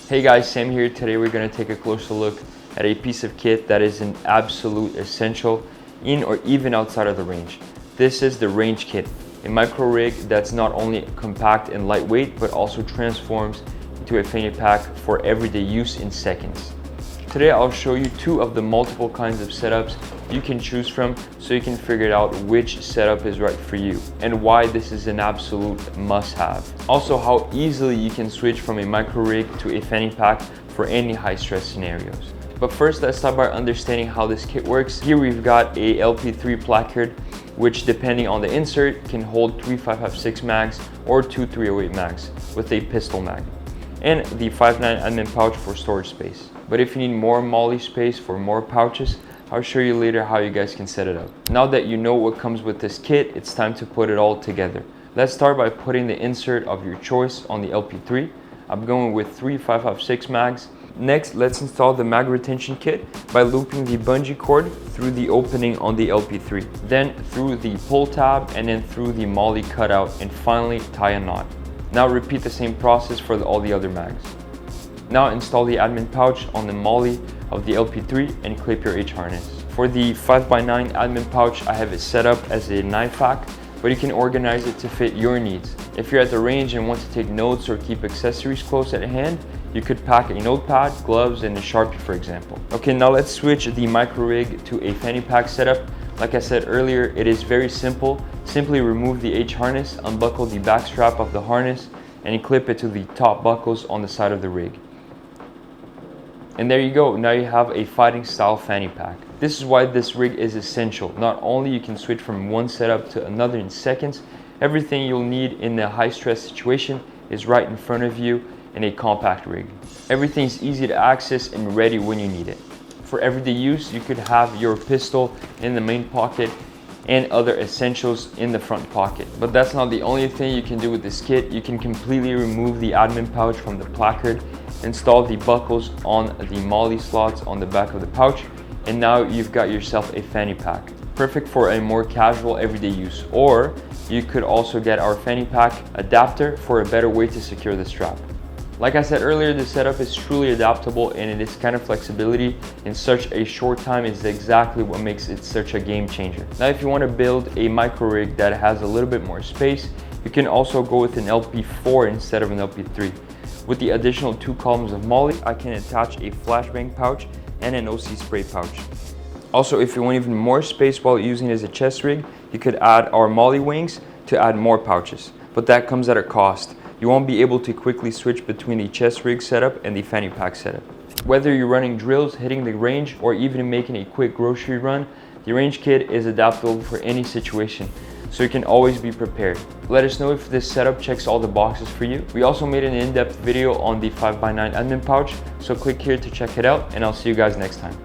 Hey guys, Sam here. Today we're going to take a closer look at a piece of kit that is an absolute essential in or even outside of the range. This is the range kit, a micro rig that's not only compact and lightweight but also transforms into a fanny pack for everyday use in seconds. Today I'll show you two of the multiple kinds of setups you can choose from so you can figure out which setup is right for you and why this is an absolute must-have. Also, how easily you can switch from a micro rig to a fanny pack for any high stress scenarios. But first, let's start by understanding how this kit works. Here we've got a LP3 placard, which depending on the insert can hold 3 5.56 mags or 2 308 mags with a pistol mag, and the 5.9 admin pouch for storage space. But if you need more MOLLE space for more pouches, I'll show you later how you guys can set it up. Now that you know what comes with this kit, it's time to put it all together. Let's start by putting the insert of your choice on the LP3. I'm going with 3 5.56 mags. Next, let's install the mag retention kit by looping the bungee cord through the opening on the LP3, then through the pull tab, and then through the MOLLE cutout, and finally tie a knot. Now repeat the same process for all the other mags. Now install the admin pouch on the MOLLE of the LP3 and clip your H harness. For the 5x9 admin pouch, I have it set up as a knife hack, but you can organize it to fit your needs. If you're at the range and want to take notes or keep accessories close at hand, you could pack a notepad, gloves, and a Sharpie, for example. Okay, now let's switch the micro rig to a fanny pack setup. Like I said earlier, it is very simple. Simply remove the H harness, unbuckle the back strap of the harness, and clip it to the top buckles on the side of the rig. And there you go, now you have a fighting style fanny pack. This is why this rig is essential. Not only you can switch from one setup to another in seconds, everything you'll need in a high stress situation is right in front of you in a compact rig. Everything's easy to access and ready when you need it. For everyday use, you could have your pistol in the main pocket and other essentials in the front pocket. But that's not the only thing you can do with this kit. You can completely remove the admin pouch from the placard, install the buckles on the MOLLE slots on the back of the pouch, and now you've got yourself a fanny pack. Perfect for a more casual everyday use. Or you could also get our fanny pack adapter for a better way to secure the strap. Like I said earlier, the setup is truly adaptable, and this kind of flexibility in such a short time is exactly what makes it such a game changer. Now, if you want to build a micro rig that has a little bit more space, you can also go with an LP4 instead of an LP3. With the additional 2 columns of MOLLE, I can attach a flashbang pouch and an OC spray pouch. Also, if you want even more space while using it as a chest rig, you could add our MOLLE wings to add more pouches, but that comes at a cost. You won't be able to quickly switch between the chest rig setup and the fanny pack setup. Whether you're running drills, hitting the range, or even making a quick grocery run, the range kit is adaptable for any situation, so you can always be prepared. Let us know if this setup checks all the boxes for you. We also made an in-depth video on the 5x9 admin pouch, so click here to check it out, and I'll see you guys next time.